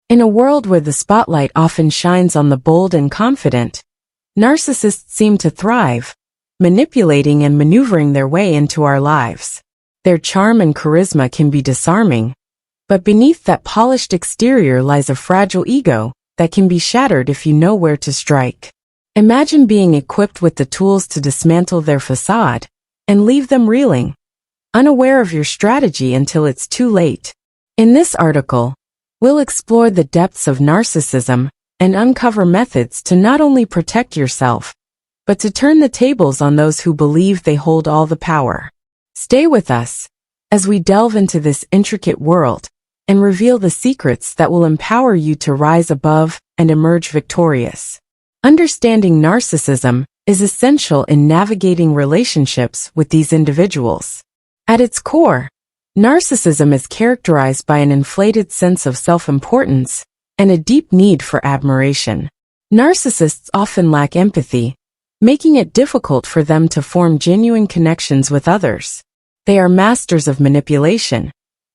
In a world where the spotlight often shines on the bold and confident, narcissists seem to thrive, manipulating and maneuvering their way into our lives. Their charm and charisma can be disarming, but beneath that polished exterior lies a fragile ego that can be shattered if you know where to strike. Imagine being equipped with the tools to dismantle their facade and leave them reeling, unaware of your strategy until it's too late. In this article, we'll explore the depths of narcissism and uncover methods to not only protect yourself, but to turn the tables on those who believe they hold all the power. Stay with us as we delve into this intricate world and reveal the secrets that will empower you to rise above and emerge victorious. Understanding narcissism is essential in navigating relationships with these individuals. At its core, narcissism is characterized by an inflated sense of self-importance and a deep need for admiration. Narcissists often lack empathy, making it difficult for them to form genuine connections with others. They are masters of manipulation,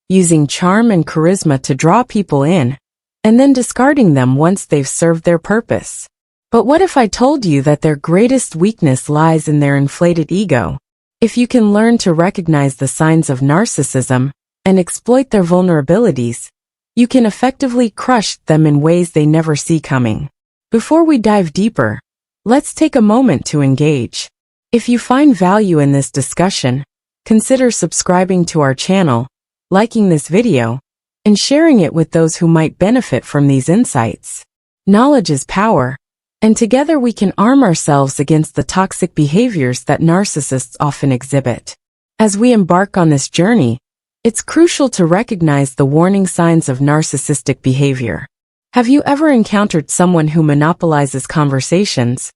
using charm and charisma to draw people in, and then discarding them once they've served their purpose. But what if I told you that their greatest weakness lies in their inflated ego? If you can learn to recognize the signs of narcissism and exploit their vulnerabilities, you can effectively crush them in ways they never see coming. Before we dive deeper, let's take a moment to engage. If you find value in this discussion, consider subscribing to our channel, liking this video, and sharing it with those who might benefit from these insights. Knowledge is power, and together we can arm ourselves against the toxic behaviors that narcissists often exhibit. As we embark on this journey, it's crucial to recognize the warning signs of narcissistic behavior. Have you ever encountered someone who monopolizes conversations,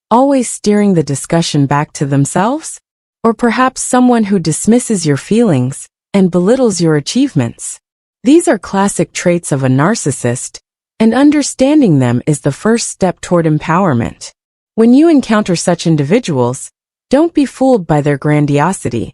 always steering the discussion back to themselves? Or perhaps someone who dismisses your feelings and belittles your achievements? These are classic traits of a narcissist, and understanding them is the first step toward empowerment. When you encounter such individuals, don't be fooled by their grandiosity.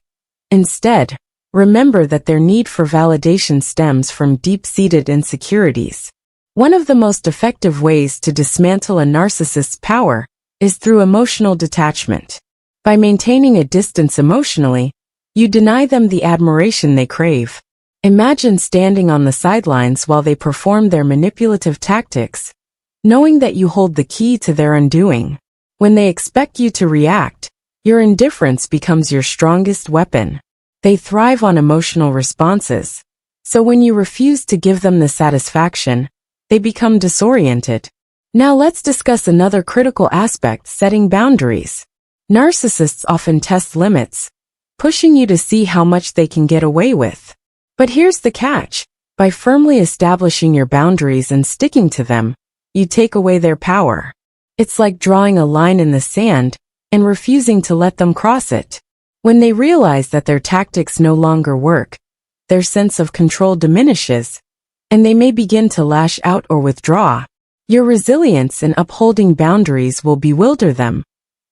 Instead, remember that their need for validation stems from deep-seated insecurities. One of the most effective ways to dismantle a narcissist's power is through emotional detachment. By maintaining a distance emotionally, you deny them the admiration they crave. Imagine standing on the sidelines while they perform their manipulative tactics, knowing that you hold the key to their undoing. When they expect you to react, your indifference becomes your strongest weapon. They thrive on emotional responses, so when you refuse to give them the satisfaction, they become disoriented. Now let's discuss another critical aspect: setting boundaries. Narcissists often test limits, pushing you to see how much they can get away with. But here's the catch: by firmly establishing your boundaries and sticking to them, you take away their power. It's like drawing a line in the sand and refusing to let them cross it. When they realize that their tactics no longer work, their sense of control diminishes, and they may begin to lash out or withdraw. Your resilience in upholding boundaries will bewilder them,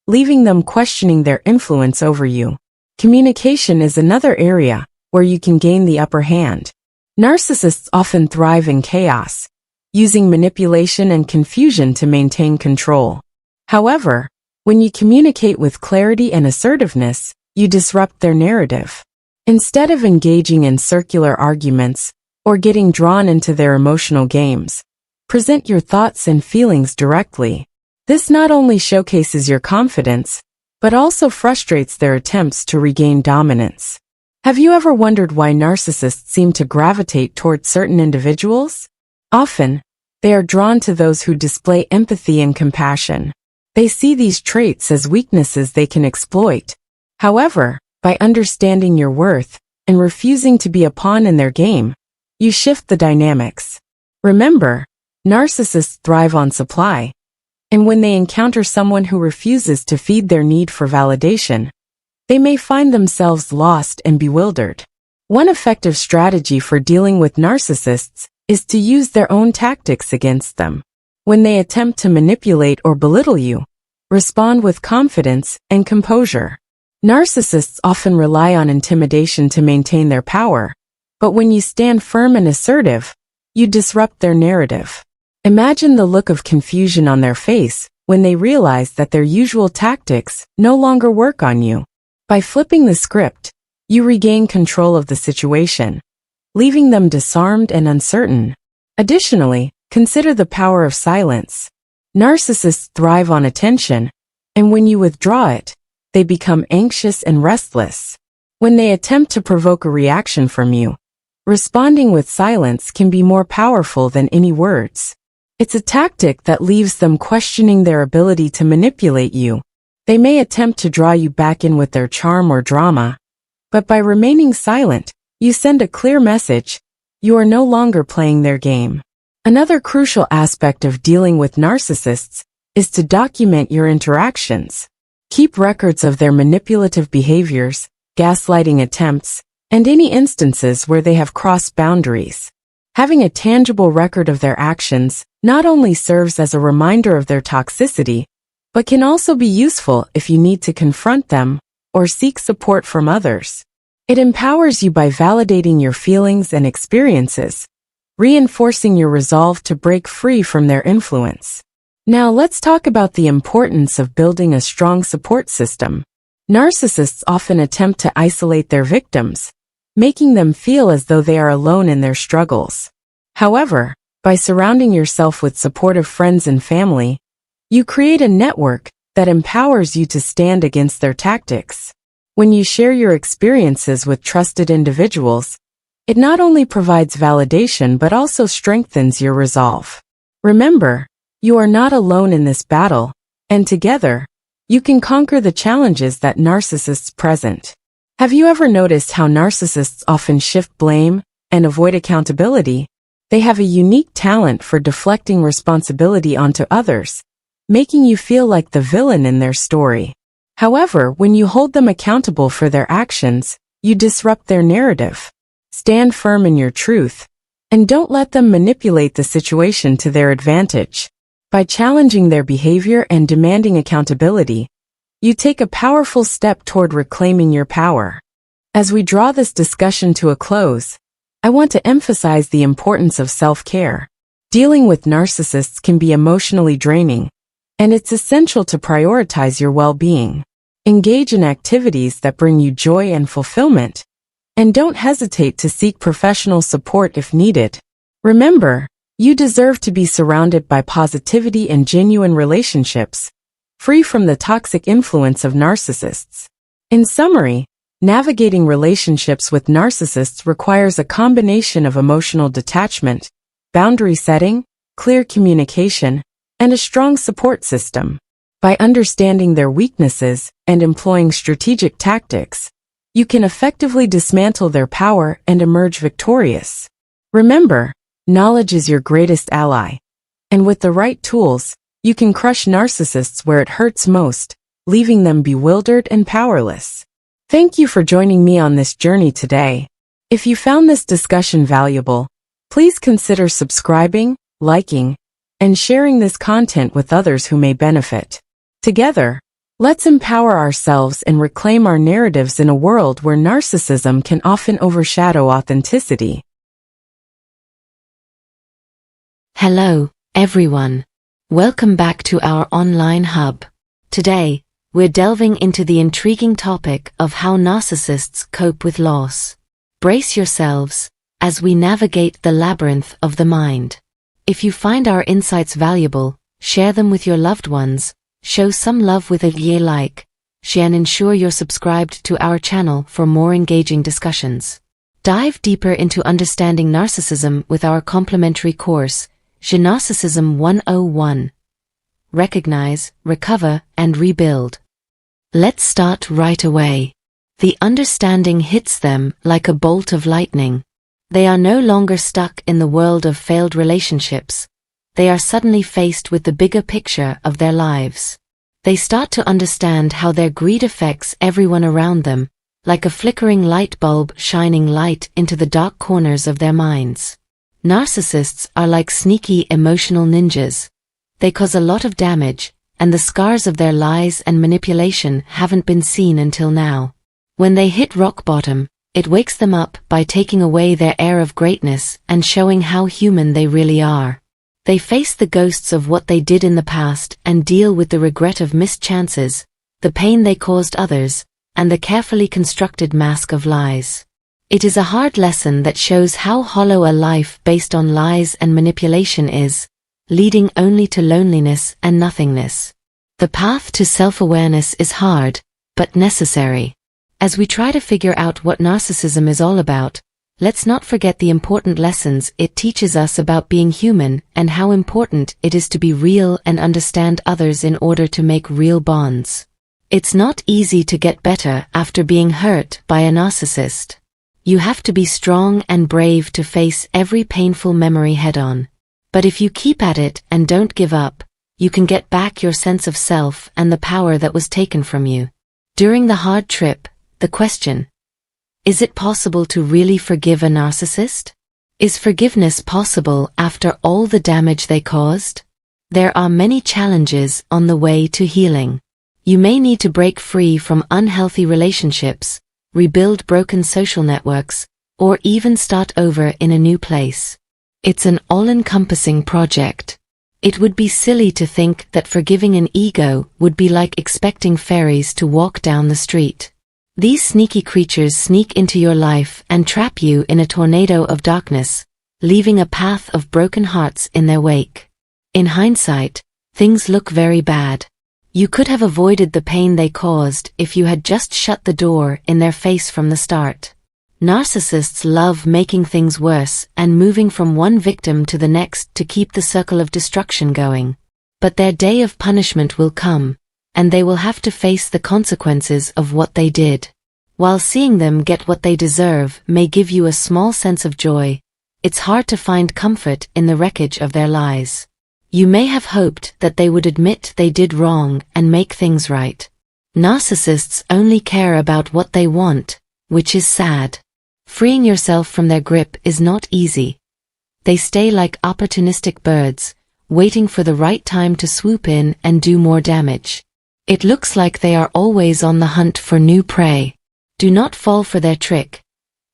leaving them questioning their influence over you. Communication is another area where you can gain the upper hand. Narcissists often thrive in chaos, using manipulation and confusion to maintain control. However, when you communicate with clarity and assertiveness, you disrupt their narrative. Instead of engaging in circular arguments or getting drawn into their emotional games, present your thoughts and feelings directly. This not only showcases your confidence, but also frustrates their attempts to regain dominance. Have you ever wondered why narcissists seem to gravitate toward certain individuals? Often, they are drawn to those who display empathy and compassion. They see these traits as weaknesses they can exploit. However, by understanding your worth and refusing to be a pawn in their game, you shift the dynamics. Remember, narcissists thrive on supply, and when they encounter someone who refuses to feed their need for validation, they may find themselves lost and bewildered. One effective strategy for dealing with narcissists is to use their own tactics against them. When they attempt to manipulate or belittle you, respond with confidence and composure. Narcissists often rely on intimidation to maintain their power, but when you stand firm and assertive, you disrupt their narrative. Imagine the look of confusion on their face when they realize that their usual tactics no longer work on you. By flipping the script, you regain control of the situation, leaving them disarmed and uncertain. Additionally, consider the power of silence. Narcissists thrive on attention, and when you withdraw it, they become anxious and restless. When they attempt to provoke a reaction from you, responding with silence can be more powerful than any words. It's a tactic that leaves them questioning their ability to manipulate you. They may attempt to draw you back in with their charm or drama, but by remaining silent, you send a clear message: you are no longer playing their game. Another crucial aspect of dealing with narcissists is to document your interactions. Keep records of their manipulative behaviors, gaslighting attempts, and any instances where they have crossed boundaries. Having a tangible record of their actions not only serves as a reminder of their toxicity, but can also be useful if you need to confront them or seek support from others. It empowers you by validating your feelings and experiences, reinforcing your resolve to break free from their influence. Now let's talk about the importance of building a strong support system. Narcissists often attempt to isolate their victims, making them feel as though they are alone in their struggles. However, by surrounding yourself with supportive friends and family, you create a network that empowers you to stand against their tactics. When you share your experiences with trusted individuals, it not only provides validation but also strengthens your resolve. Remember, you are not alone in this battle, and together, you can conquer the challenges that narcissists present. Have you ever noticed how narcissists often shift blame and avoid accountability? They have a unique talent for deflecting responsibility onto others, making you feel like the villain in their story. However, when you hold them accountable for their actions, you disrupt their narrative. Stand firm in your truth, and don't let them manipulate the situation to their advantage. By challenging their behavior and demanding accountability, you take a powerful step toward reclaiming your power. As we draw this discussion to a close, I want to emphasize the importance of self-care. Dealing with narcissists can be emotionally draining, and it's essential to prioritize your well-being. Engage in activities that bring you joy and fulfillment, and don't hesitate to seek professional support if needed. Remember, you deserve to be surrounded by positivity and genuine relationships, free from the toxic influence of narcissists. In summary, navigating relationships with narcissists requires a combination of emotional detachment, boundary setting, clear communication, and a strong support system. By understanding their weaknesses and employing strategic tactics, you can effectively dismantle their power and emerge victorious. Remember, knowledge is your greatest ally, and with the right tools, you can crush narcissists where it hurts most, leaving them bewildered and powerless. Thank you for joining me on this journey today. If you found this discussion valuable, please consider subscribing, liking, and sharing this content with others who may benefit. Together, let's empower ourselves and reclaim our narratives in a world where narcissism can often overshadow authenticity. Hello, everyone. Welcome back to our online hub. Today, we're delving into the intriguing topic of how narcissists cope with loss. Brace yourselves as we navigate the labyrinth of the mind. If you find our insights valuable, share them with your loved ones, show some love with a like, share and ensure you're subscribed to our channel for more engaging discussions. Dive deeper into understanding narcissism with our complimentary course, Narcissism 101. Recognize, recover, and rebuild. Let's start right away. The understanding hits them like a bolt of lightning. They are no longer stuck in the world of failed relationships. They are suddenly faced with the bigger picture of their lives. They start to understand how their greed affects everyone around them, like a flickering light bulb shining light into the dark corners of their minds. Narcissists are like sneaky emotional ninjas. They cause a lot of damage, and the scars of their lies and manipulation haven't been seen until now. When they hit rock bottom, It wakes them up by taking away their air of greatness and showing how human they really are. They face the ghosts of what they did in the past and deal with the regret of missed chances, the pain they caused others, and the carefully constructed mask of lies. It is a hard lesson that shows how hollow a life based on lies and manipulation is, leading only to loneliness and nothingness. The path to self-awareness is hard, but necessary. As we try to figure out what narcissism is all about, let's not forget the important lessons it teaches us about being human and how important it is to be real and understand others in order to make real bonds. It's not easy to get better after being hurt by a narcissist. You have to be strong and brave to face every painful memory head-on. But if you keep at it and don't give up, you can get back your sense of self and the power that was taken from you. During the hard trip, the question: is it possible to really forgive a narcissist? Is forgiveness possible after all the damage they caused? There are many challenges on the way to healing. You may need to break free from unhealthy relationships, rebuild broken social networks, or even start over in a new place. It's an all-encompassing project. It would be silly to think that forgiving an ego would be like expecting fairies to walk down the street. These sneaky creatures sneak into your life and trap you in a tornado of darkness, leaving a path of broken hearts in their wake. In hindsight, things look very bad. You could have avoided the pain they caused if you had just shut the door in their face from the start. Narcissists love making things worse and moving from one victim to the next to keep the circle of destruction going. But their day of punishment will come, and they will have to face the consequences of what they did. While seeing them get what they deserve may give you a small sense of joy, it's hard to find comfort in the wreckage of their lies. You may have hoped that they would admit they did wrong and make things right. Narcissists only care about what they want, which is sad. Freeing yourself from their grip is not easy. They stay like opportunistic birds, waiting for the right time to swoop in and do more damage. It looks like they are always on the hunt for new prey. Do not fall for their trick.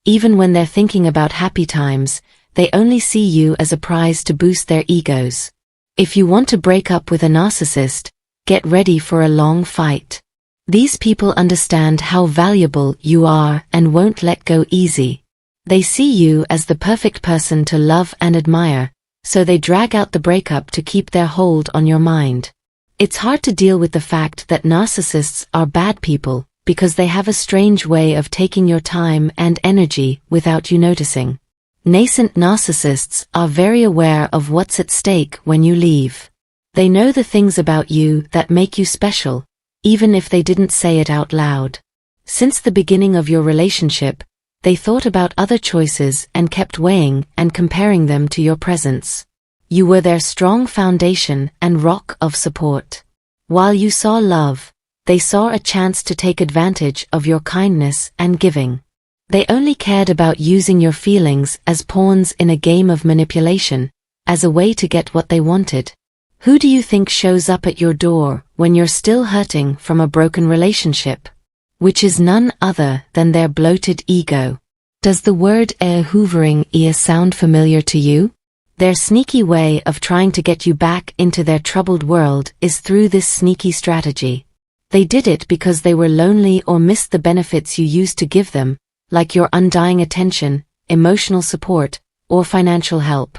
Even when they're thinking about happy times, they only see you as a prize to boost their egos. If you want to break up with a narcissist, get ready for a long fight. These people understand how valuable you are and won't let go easy. They see you as the perfect person to love and admire, so they drag out the breakup to keep their hold on your mind. It's hard to deal with the fact that narcissists are bad people, because they have a strange way of taking your time and energy without you noticing. Nascent narcissists are very aware of what's at stake when you leave. They know the things about you that make you special, even if they didn't say it out loud. Since the beginning of your relationship, they thought about other choices and kept weighing and comparing them to your presence. You were their strong foundation and rock of support. While you saw love, they saw a chance to take advantage of your kindness and giving. They only cared about using your feelings as pawns in a game of manipulation, as a way to get what they wanted. Who do you think shows up at your door when you're still hurting from a broken relationship? Which is none other than their bloated ego. Does the word hoovering sound familiar to you? Their sneaky way of trying to get you back into their troubled world is through this sneaky strategy. They did it because they were lonely or missed the benefits you used to give them, like your undying attention, emotional support, or financial help.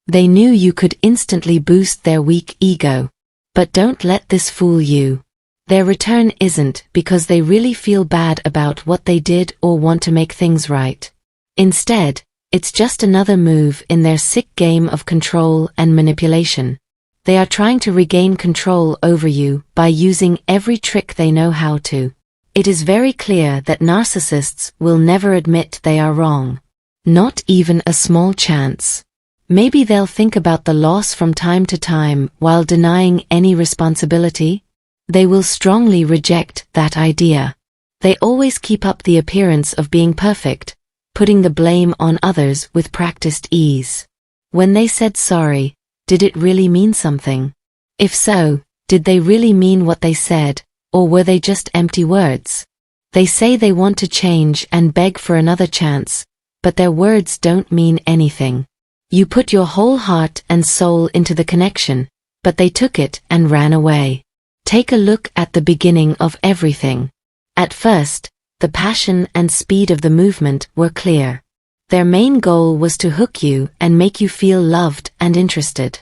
They knew you could instantly boost their weak ego. But don't let this fool you. Their return isn't because they really feel bad about what they did or want to make things right. Instead, it's just another move in their sick game of control and manipulation. They are trying to regain control over you by using every trick they know how to. It is very clear that narcissists will never admit they are wrong. Not even a small chance. Maybe they'll think about the loss from time to time while denying any responsibility. They will strongly reject that idea. They always keep up the appearance of being perfect, putting the blame on others with practiced ease. When they said sorry, did it really mean something? If so, did they really mean what they said, or were they just empty words? They say they want to change and beg for another chance, but their words don't mean anything. You put your whole heart and soul into the connection, but they took it and ran away. Take a look at the beginning of everything. At first, the passion and speed of the movement were clear. Their main goal was to hook you and make you feel loved and interested.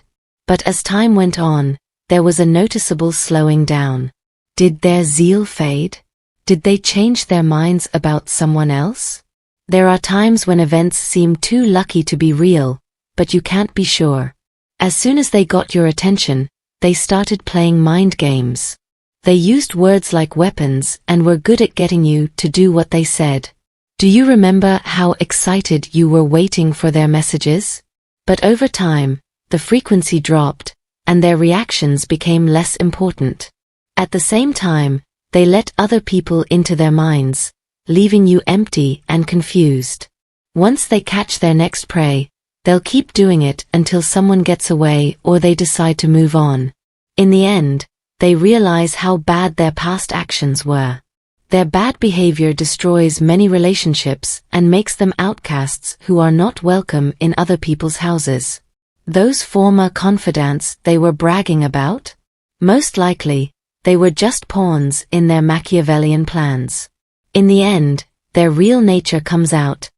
But as time went on, there was a noticeable slowing down. Did their zeal fade? Did they change their minds about someone else? There are times when events seem too lucky to be real, but you can't be sure. As soon as they got your attention, they started playing mind games. They used words like weapons and were good at getting you to do what they said. Do you remember how excited you were waiting for their messages? But over time, the frequency dropped, and their reactions became less important. At the same time, they let other people into their minds, leaving you empty and confused. Once they catch their next prey, they'll keep doing it until someone gets away or they decide to move on. In the end, they realize how bad their past actions were. Their bad behavior destroys many relationships and makes them outcasts who are not welcome in other people's houses. Those former confidants they were bragging about? Most likely, they were just pawns in their Machiavellian plans. In the end, their real nature comes out,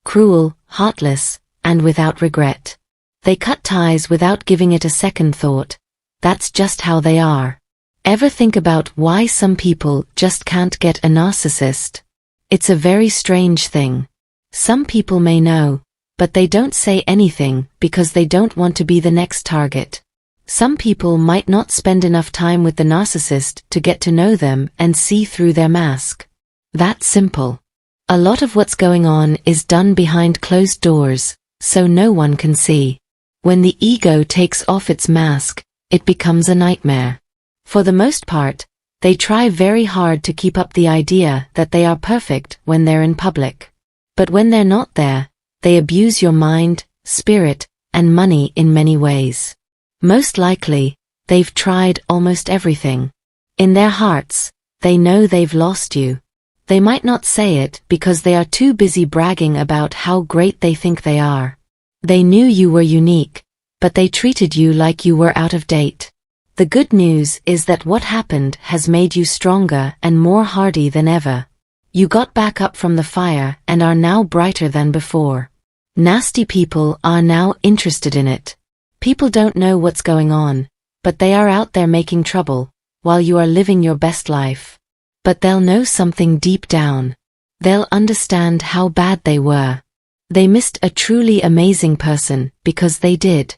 cruel, heartless, and without regret. They cut ties without giving it a second thought. That's just how they are. Ever think about why some people just can't get a narcissist? It's a very strange thing. Some people may know, but they don't say anything because they don't want to be the next target. Some people might not spend enough time with the narcissist to get to know them and see through their mask. That's simple. A lot of what's going on is done behind closed doors, so no one can see. When the ego takes off its mask, it becomes a nightmare. For the most part, they try very hard to keep up the idea that they are perfect when they're in public. But when they're not there, they abuse your mind, spirit, and money in many ways. Most likely, they've tried almost everything. In their hearts, they know they've lost you. They might not say it because they are too busy bragging about how great they think they are. They knew you were unique, but they treated you like you were out of date. The good news is that what happened has made you stronger and more hardy than ever. You got back up from the fire and are now brighter than before. Nasty people are now interested in it. People don't know what's going on, but they are out there making trouble, while you are living your best life. But they'll know something deep down. They'll understand how bad they were. They missed a truly amazing person because they did.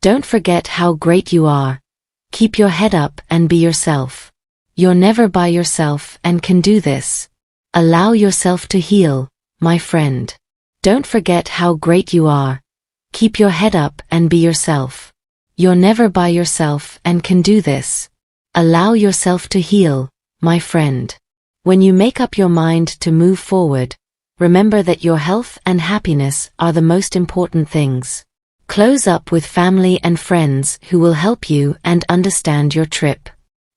Don't forget how great you are. Keep your head up and be yourself. You're never by yourself and can do this. Allow yourself to heal, my friend. Don't forget how great you are. Keep your head up and be yourself. You're never by yourself and can do this. Allow yourself to heal, my friend. When you make up your mind to move forward, remember that your health and happiness are the most important things. Close up with family and friends who will help you and understand your trip.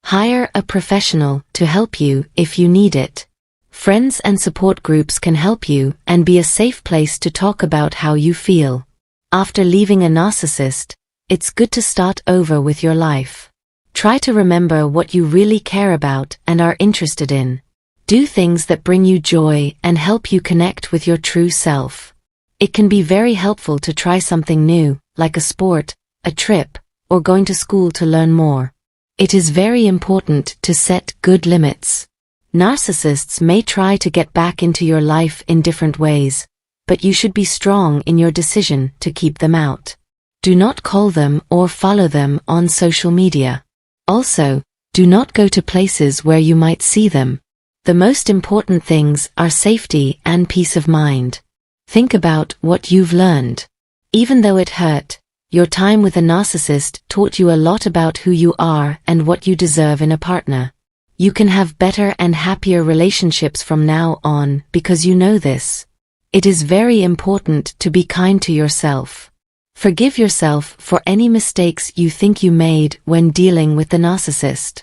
Hire a professional to help you if you need it. Friends and support groups can help you and be a safe place to talk about how you feel. After leaving a narcissist, it's good to start over with your life. Try to remember what you really care about and are interested in. Do things that bring you joy and help you connect with your true self. It can be very helpful to try something new, like a sport, a trip, or going to school to learn more. It is very important to set good limits. Narcissists may try to get back into your life in different ways, but you should be strong in your decision to keep them out. Do not call them or follow them on social media. Also, do not go to places where you might see them. The most important things are safety and peace of mind. Think about what you've learned. Even though it hurt, your time with a narcissist taught you a lot about who you are and what you deserve in a partner. You can have better and happier relationships from now on because you know this. It is very important to be kind to yourself. Forgive yourself for any mistakes you think you made when dealing with the narcissist.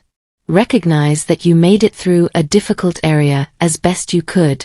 Recognize that you made it through a difficult area as best you could.